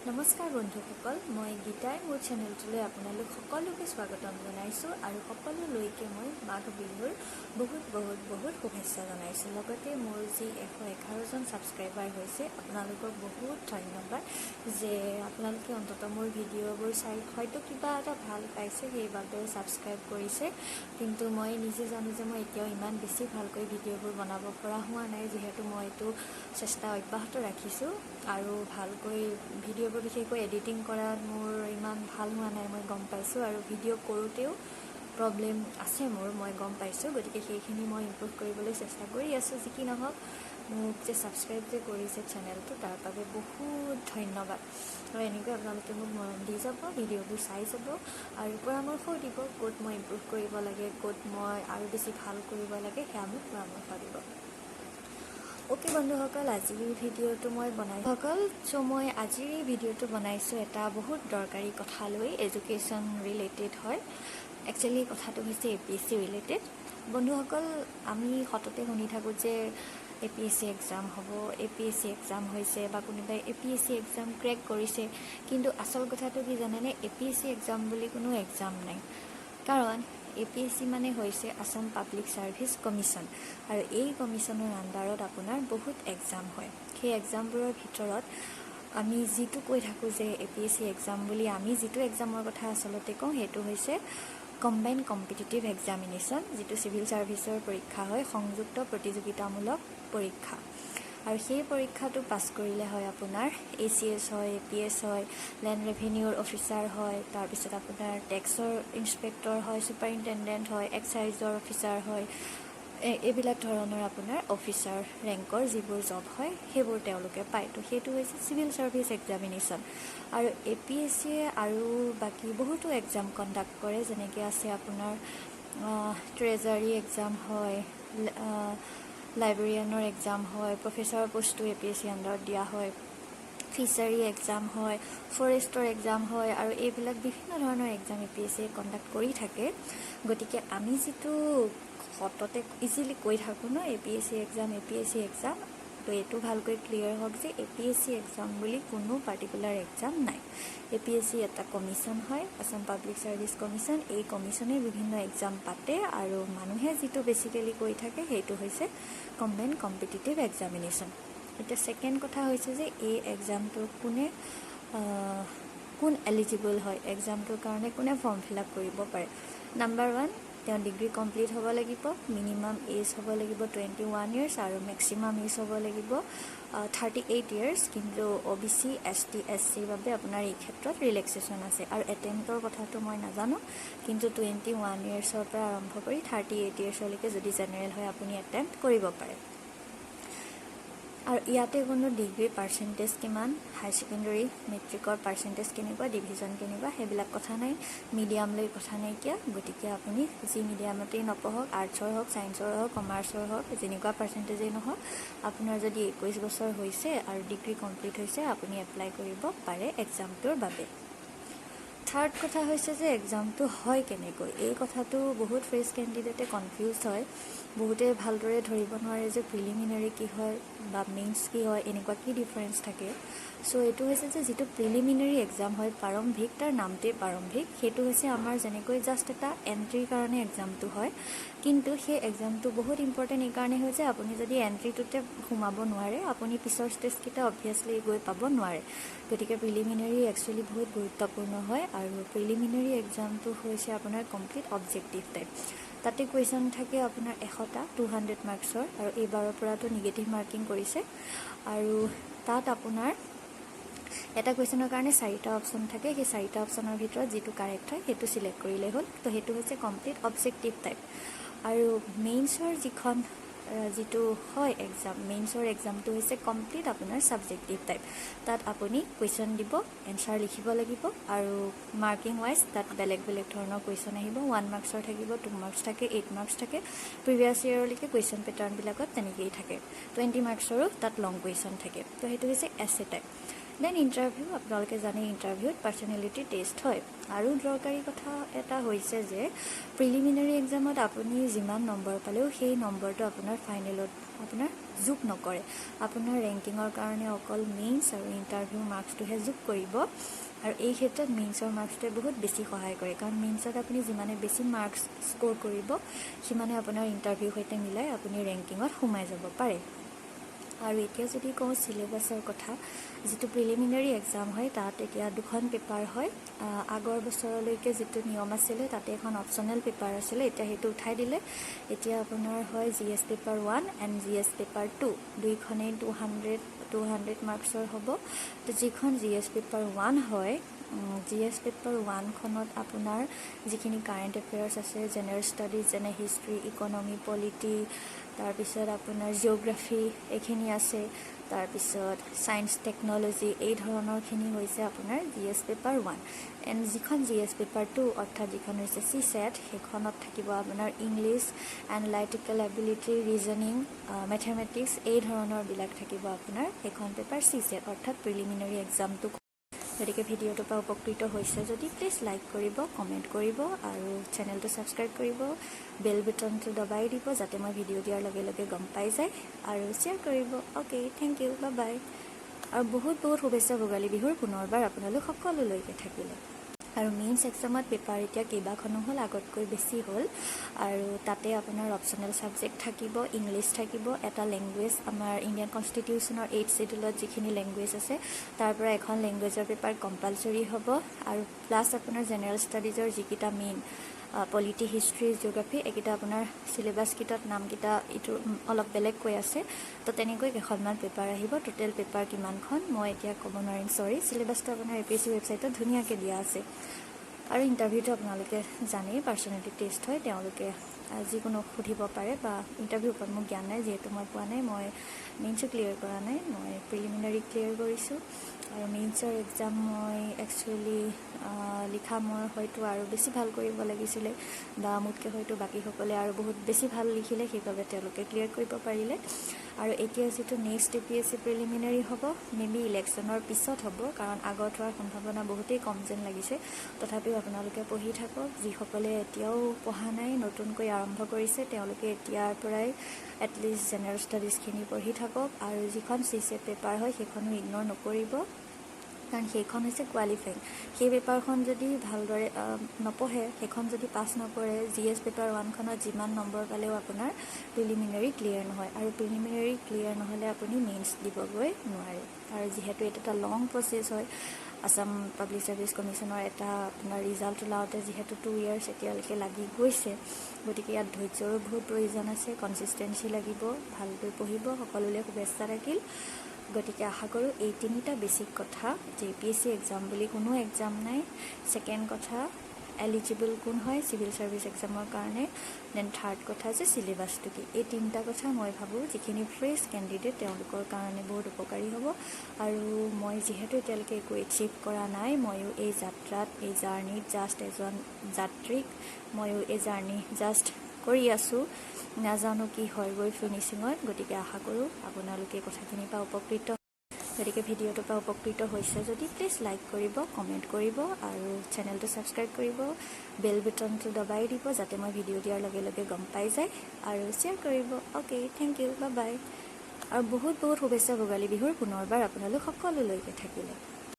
নমস্কাৰ বন্ধুসকল, মই গীতাই মোৰ চেনেলটোলৈ আপোনালোক সকলোকে স্বাগতম জনাইছোঁ আৰু সকলোলৈকে মই মাঘ বিহুৰ বহুত শুভেচ্ছা জনাইছোঁ। লগতে মোৰ যি 111জন ছাবস্ক্ৰাইবাৰ হৈছে, আপোনালোকক বহুত ধন্যবাদ যে আপোনালোকে অন্ততঃ মোৰ ভিডিঅ'বোৰ চাই হয়তো কিবা এটা ভাল পাইছে, সেইবাবে ছাবস্ক্ৰাইব কৰিছে। কিন্তু মই নিজে জানো যে মই এতিয়াও ইমান বেছি ভালকৈ ভিডিঅ'বোৰ বনাব পৰা হোৱা নাই, যিহেতু মই এইটো চেষ্টা অব্যাহত ৰাখিছোঁ আৰু ভালকৈ ভিডিঅ'বোৰ বিশেষকৈ এডিটিং কৰাত মোৰ ইমান ভাল হোৱা নাই মই গম পাইছোঁ, আৰু ভিডিঅ' কৰোঁতেও প্ৰব্লেম আছে মই গম পাইছোঁ। গতিকে সেইখিনি মই ইম্প্ৰুভ কৰিবলৈ চেষ্টা কৰি আছোঁ। যি কি নহওক, মোক যে ছাবস্ক্ৰাইব যে কৰিছে চেনেলটো, তাৰ বাবে বহুত ধন্যবাদ। আৰু এনেকৈ আপোনালোকে মোক মৰম দি যাব, ভিডিঅ'বোৰ চাই যাব আৰু পৰামৰ্শও দিব, ক'ত মই ইম্প্ৰুভ কৰিব লাগে, ক'ত মই আৰু বেছি ভাল কৰিব লাগে, সেয়া মোক পৰামৰ্শ দিব। অ'কে বন্ধুসকল, আজিৰ ভিডিঅ'টো মই আজিৰ এই ভিডিঅ'টো বনাইছোঁ এটা বহুত দৰকাৰী কথা লৈ, এডুকেশ্যন ৰিলেটেড হয়। একচুৱেলি কথাটো হৈছে APSC ৰিলেটেড। বন্ধুসকল, আমি সততে শুনি থাকোঁ যে APSC এক্সাম হ'ব, APSC এক্সাম হৈছে, বা কোনোবাই APSC এক্সাম ক্ৰেক কৰিছে। কিন্তু আচল কথাটো কি জানেনে, APSC এক্সাম বুলি কোনো এক্সাম নাই। কাৰণ APSC মানে হৈছে আছাম পাব্লিক ছাৰ্ভিচ কমিশ্যন, আৰু এই কমিশ্যনৰ আণ্ডাৰত আপোনাৰ বহুত এক্সাম হয়। সেই এক্সামবোৰৰ ভিতৰত আমি যিটো কৈ থাকোঁ যে APSC এক্সাম বুলি, আমি যিটো এক্সামৰ কথা আচলতে কওঁ সেইটো হৈছে কম্বাইন কম্পিটিটিভ এক্সামিনেশ্যন, যিটো চিভিল ছাৰ্ভিচৰ পৰীক্ষা হয়, সংযুক্ত প্ৰতিযোগিতামূলক পৰীক্ষা। আৰু সেই পৰীক্ষাটো পাছ কৰিলে হয় আপোনাৰ ACS হয়, APS হয়, লেণ্ড ৰেভিনিউৰ অফিচাৰ হয়, তাৰপিছত আপোনাৰ টেক্সৰ ইনস্পেক্টৰ হয়, ছুপাৰিনটেণ্ডেণ্ট হয়, এক্সাইজৰ অফিচাৰ হয়, এইবিলাক ধৰণৰ আপোনাৰ অফিচাৰ ৰেংকৰ যিবোৰ জব হয় সেইবোৰ তেওঁলোকে পায়। তো সেইটো হৈছে চিভিল ছাৰ্ভিচ এক্সামিনেশ্যন। আৰু APSCয়ে আৰু বাকী বহুতো এক্সাম কণ্ডাক্ট কৰে, যেনেকৈ আছে আপোনাৰ ট্ৰেজাৰী এক্সাম হয়, লাইব্ৰেৰিয়ানৰ এক্সাম হয়, প্ৰফেচাৰ পষ্টটো APSC আণ্ডাৰত দিয়া হয়, ফিচাৰী এক্সাম হয়, ফৰেষ্টৰ এক্সাম হয়, আৰু এইবিলাক বিভিন্ন ধৰণৰ এক্সাম APSCয়ে কণ্ডাক্ট কৰি থাকে। গতিকে আমি যিটো সততে ইজিলি কৈ থাকোঁ ন, APSC এক্সাম, তো এইটো ভালকৈ ক্লিয়াৰ হওক যে APSC এক্সাম বুলি কোনো পাৰ্টিকুলাৰ এক্সাম নাই। APSC এটা কমিশ্যন হয়, আছাম পাব্লিক ছাৰ্ভিচ কমিশ্যন। এই কমিশ্যনে বিভিন্ন এক্সাম পাতে, আৰু মানুহে যিটো বেচিকেলি কৈ থাকে সেইটো হৈছে কম্বাইন কম্পিটিটিভ এক্সামিনেশ্যন। এতিয়া ছেকেণ্ড কথা হৈছে যে এই এক্সামটো কোন এলিজিবল হয়, এক্সামটোৰ কাৰণে কোনে ফৰ্ম ফিল আপ কৰিব পাৰে। নাম্বাৰ 1, তেওঁ ডিগ্ৰী কমপ্লিট হ'ব লাগিব, মিনিমাম এজ হ'ব লাগিব 21 ইয়াৰ্ছ, আৰু মেক্সিমাম এজ হ'ব লাগিব 38 ইয়াৰ্ছ। কিন্তু OBC ST SCৰ বাবে আপোনাৰ এই ক্ষেত্ৰত ৰিলেক্সেশ্যন আছে। আৰু এটেম্পটৰ কথাটো মই নাজানো, কিন্তু 21 ইয়াৰ্ছৰ পৰা আৰম্ভ কৰি 38 ইয়াৰ্ছলৈকে যদি জেনেৰেল হয় আপুনি এটেম্পট কৰিব পাৰে। আৰু ইয়াতে কোনো ডিগ্ৰী পাৰ্চেণ্টেজ কিমান, হাই ছেকেণ্ডেৰী মেট্ৰিকৰ পাৰ্চেণ্টেজ কেনেকুৱা, ডিভিজন কেনেকুৱা, সেইবিলাক কথা নাই, মিডিয়াম লৈ কথা নাইকিয়া। গতিকে আপুনি যি মিডিয়ামতেই নপঢ়ক, আৰ্টছৰ হওক, ছায়েন্সৰ হওক, কমাৰ্চৰ হওক, যেনেকুৱা পাৰ্চেণ্টেজেই নহওক, আপোনাৰ যদি 21 বছৰ হৈছে আৰু ডিগ্ৰী কমপ্লিট হৈছে, আপুনি এপ্লাই কৰিব পাৰে এক্সামটোৰ বাবে। থাৰ্ড কথা হৈছে যে এক্সামটো হয় কেনেকৈ। এই কথাটো বহুত ফ্ৰেছ কেণ্ডিডেটে কনফিউজ হয়। বহুতে ভালদৰে ধৰিব নোৱাৰে যে প্ৰিলিমিনাৰী কি হয় বা মেইনছ কি হয়, এনেকুৱা কি ডিফাৰেঞ্চ থাকে। চ' এইটো হৈছে যে যিটো প্ৰিলিমিনাৰী এক্সাম হয়, প্ৰাৰম্ভিক, তাৰ নামটোৱেই প্ৰাৰম্ভিক, সেইটো হৈছে আমাৰ যেনেকৈ জাষ্ট এটা এণ্ট্ৰিৰ কাৰণে এক্সামটো হয়। কিন্তু সেই এক্সামটো বহুত ইম্পৰ্টেণ্ট এইকাৰণে হয় যে আপুনি যদি এণ্ট্ৰিটোতে সোমাব নোৱাৰে, আপুনি পিছৰ ষ্টেজকেইটা অবভিয়াছলি গৈ পাব নোৱাৰে। গতিকে প্ৰিলিমিনাৰী একচুৱেলি বহুত গুৰুত্বপূৰ্ণ হয়। আৰু প্ৰিলিমিনাৰী এক্সামটো হৈছে আপোনাৰ কমপ্লিট অবজেক্টিভ টাইপ। তাতে কুৱেশ্যন থাকে আপোনাৰ 100টা, 200 মাৰ্কছৰ, আৰু এইবাৰৰ পৰাতো নিগেটিভ মাৰ্কিং কৰিছে। আৰু তাত আপোনাৰ এটা কুৱেশ্যনৰ কাৰণে 4টা অপশ্যন থাকে। সেই 4টা অপশ্যনৰ ভিতৰত যিটো কাৰেক্ট হয় সেইটো চিলেক্ট কৰিলেই হ'ল। তো সেইটো হৈছে কমপ্লিট অবজেক্টিভ টাইপ। আৰু মেইনছৰ যিটো হয় এক্সাম, মেইনছৰ এক্সামটো হৈছে কমপ্লিট আপোনাৰ ছাবজেক্টিভ টাইপ। তাত আপুনি কুৱেশ্যন দিব, এনচাৰ লিখিব লাগিব, আৰু মাৰ্কিং ৱাইজ তাত বেলেগ বেলেগ ধৰণৰ কুৱেশ্যন আহিব। 1 মাৰ্কছৰ থাকিব, 2 মাৰ্কছ থাকে, 8 মাৰ্কছ থাকে। প্ৰিভিয়াছ ইয়েৰলৈকে কুৱেশ্যন পেটাৰ্ণবিলাকত তেনেকেই থাকে। 20 মাৰ্কছৰো তাত লং কুৱেশ্যন থাকে। তো সেইটো হৈছে এছে টাইপ। দেন ইণ্টাৰভিউ, আপোনালোকে জানে ইণ্টাৰভিউত পাৰ্চনেলিটি টেষ্ট হয়। আৰু দৰকাৰী কথা এটা হৈছে যে প্ৰিলিমিনাৰী এক্সামত আপুনি যিমান নম্বৰ পালেও সেই নম্বৰটো আপোনাৰ ফাইনেলত আপোনাৰ যোগ নকৰে আপোনাৰ ৰেংকিঙৰ কাৰণে অকল মেইনছ আৰু ইণ্টাৰভিউ মাৰ্কছটোহে যোগ কৰিব আৰু এই ক্ষেত্ৰত মেইনছৰ মাৰ্কছটোৱে বহুত বেছি সহায় কৰে কাৰণ মেইনছত আপুনি যিমানে বেছি মাৰ্কছ স্ক'ৰ কৰিব সিমানে আপোনাৰ ইণ্টাৰভিউৰ সৈতে মিলাই আপুনি ৰেংকিঙত সোমাই যাব পাৰে আৰু এতিয়া যদি কওঁ সিলেবাছৰ কথা যিটো প্ৰিলিমিনাৰী এক্সাম হয় তাত এতিয়া দুখন পেপাৰ হয় আগৰ বছৰলৈকে যিটো নিয়ম আছিলে তাতে এখন অপশ্যনেল পেপাৰ আছিলে এতিয়া সেইটো উঠাই দিলে এতিয়া আপোনাৰ হয় GS paper 1 and GS paper 2 দুইখনেই 200 মাৰ্কছৰ হ'ব তো যিখন GS পেপাৰ 1 হয় GS পেপাৰ 1 খনত আপোনাৰ যিখিনি কাৰেণ্ট এফেয়াৰ্ছ আছে জেনেৰেল ষ্টাডিজ যেনে হিষ্ট্ৰী ইকনমি পলিটি তাৰপিছত আপোনাৰ জিঅ'গ্ৰাফি এইখিনি আছে তাৰপিছত সায়েন্স টেকনলজি এই ধৰণৰখিনি হৈছে আপোনাৰ GS পেপাৰ 1 এণ্ড যিখন GS পেপাৰ 2 অৰ্থাৎ যিখন হৈছে CSAT সেইখনত থাকিব আপোনাৰ English analytical ability reasoning mathematics এই ধৰণৰবিলাক থাকিব আপোনাৰ সেইখন পেপাৰ CSAT অৰ্থাৎ প্ৰিলিমিনাৰী এক্সামটো গতিকে ভিডিঅ'টোৰ পৰা উপকৃত হৈছে যদি প্লিজ লাইক কৰিব কমেণ্ট কৰিব আৰু চেনেলটো ছাবস্ক্ৰাইব কৰিব বেল বাটনটো দবাই দিব যাতে মই ভিডিঅ' দিয়াৰ লগে লগে গম পাই যায় আৰু শ্বেয়াৰ কৰিব okay thank you bye bye আৰু বহুত শুভেচ্ছা ভোগালী বিহুৰ পুনৰবাৰ আপোনালোক সকলোলৈকে থাকিলে আৰু মেইনছ এক্সামত পেপাৰ এতিয়া কেইবাখনো হ'ল আগতকৈ বেছি হ'ল আৰু তাতে আপোনাৰ অপশ্যনেল ছাবজেক্ট থাকিব ইংলিছ থাকিব এটা লেংগুৱেজ আমাৰ ইণ্ডিয়ান কনষ্টিটিউশ্যনৰ 8th ছিডিউলত যিখিনি লেংগুৱেজ আছে তাৰ পৰা এখন লেংগুৱেজৰ পেপাৰ কম্পালচৰি হ'ব আৰু প্লাছ আপোনাৰ জেনেৰেল ষ্টাডিজৰ যিকেইটা মেইন পলিটি হিষ্ট্ৰী জিঅ'গ্ৰাফি এইকেইটা আপোনাৰ চিলেবাছকেইটাত নামকেইটা এইটো অলপ বেলেগকৈ আছে তো তেনেকৈ কেইখনমান পেপাৰ আহিব টোটেল পেপাৰ কিমানখন মই এতিয়া ক'ব নোৱাৰিম চৰি চিলেবাছটো আপোনাৰ APSC ৱেবছাইটত ধুনীয়াকৈ দিয়া আছে আৰু ইণ্টাৰভিউটো আপোনালোকে জানেই পাৰ্চনেলিটি টেষ্ট হয় তেওঁলোকে যিকোনো সুধিব পাৰে বা ইণ্টাৰভিউৰ ওপৰত মোক জ্ঞান নাই যিহেতু মই পোৱা নাই মই মেইনছো ক্লিয়াৰ কৰা নাই মই প্ৰিলিমিনাৰী ক্লিয়াৰ কৰিছোঁ আৰু মেইনছৰ এক্সাম মই একচুৱেলি লিখা মই হয়তো আৰু বেছি ভাল কৰিব লাগিছিলে বা মোতকৈ হয়তো বাকীসকলে আৰু বহুত বেছি ভাল লিখিলে সেইবাবে তেওঁলোকে ক্লিয়াৰ কৰিব পাৰিলে আৰু এতিয়া যিটো নেক্সট APSC প্ৰিলিমিনাৰী হ'ব মেবি ইলেকশ্যনৰ পিছত হ'ব কাৰণ আগত হোৱাৰ সম্ভাৱনা বহুতেই কম যেন লাগিছে তথাপিও আপোনালোকে পঢ়ি থাকক যিসকলে এতিয়াও পঢ়া নাই নতুনকৈ আৰম্ভ কৰিছে তেওঁলোকে এতিয়াৰ পৰাই এটলিষ্ট জেনেৰেল ষ্টাডিজখিনি পঢ়ি থাকক আৰু যিখন CSAT পেপাৰ হয় সেইখনো ইগন'ৰ নকৰিব কাৰণ সেইখন হৈছে কোৱালিফাইং সেই পেপাৰখন যদি ভালদৰে নপঢ়ে সেইখন যদি পাছ নকৰে GS পেপাৰ 1খনত যিমান নম্বৰ পালেও আপোনাৰ প্ৰিলিমিনাৰী ক্লিয়াৰ নহয় আৰু প্ৰিলিমিনাৰী ক্লিয়াৰ নহ'লে আপুনি মেইনছ দিবগৈ নোৱাৰে আৰু যিহেতু এইটো এটা লং প্ৰচেছ হয় আসাম পাব্লিক ছাৰ্ভিচ কমিশ্যনৰ এটা আপোনাৰ ৰিজাল্ট ওলাওঁতে যিহেতু 2 years এতিয়ালৈকে লাগি গৈছে গতিকে ইয়াত ধৈৰ্যৰো বহুত প্ৰয়োজন আছে কনচিষ্টেঞ্চি লাগিব ভালকৈ পঢ়িব সকলোলৈ শুভেচ্ছা থাকিল গতিকে আশা কৰোঁ এই তিনিটা বেছিক কথা যে APSC এক্সাম বুলি কোনো এক্সাম নাই ছেকেণ্ড কথা এলিজিবল কোন হয় চিভিল ছাৰ্ভিচ এক্সামৰ কাৰণে দেন থাৰ্ড কথা যে চিলেবাছটো কি এই তিনিটা কথা মই ভাবোঁ যিখিনি ফ্ৰেছ কেণ্ডিডেট তেওঁলোকৰ কাৰণে বহুত উপকাৰী হ'ব আৰু মই যিহেতু এতিয়ালৈকে একো এচিভ কৰা নাই ময়ো এই যাত্ৰাত এই জাৰ্ণিত জাষ্ট এজন যাত্ৰীক ময়ো এই জাৰ্ণি জাষ্ট কৰি আছোঁ নাজানো কি হয়গৈ ফিনিচিঙত গতিকে আশা কৰোঁ আপোনালোকে কথাখিনিৰ পৰা উপকৃত গতিকে ভিডিঅ'টোৰ পৰা উপকৃত হৈছে যদি প্লিজ লাইক কৰিব কমেণ্ট কৰিব আৰু চেনেলটো ছাবস্ক্ৰাইব কৰিব বেল বাটনটো দবাই দিব যাতে মই ভিডিঅ' দিয়াৰ লগে লগে গম পাই যায় আৰু শ্বেয়াৰ কৰিব okay thank you bye bye আৰু বহুত শুভেচ্ছা ভোগালী বিহুৰ পুনৰবাৰ আপোনালোক সকলোলৈকে থাকিলে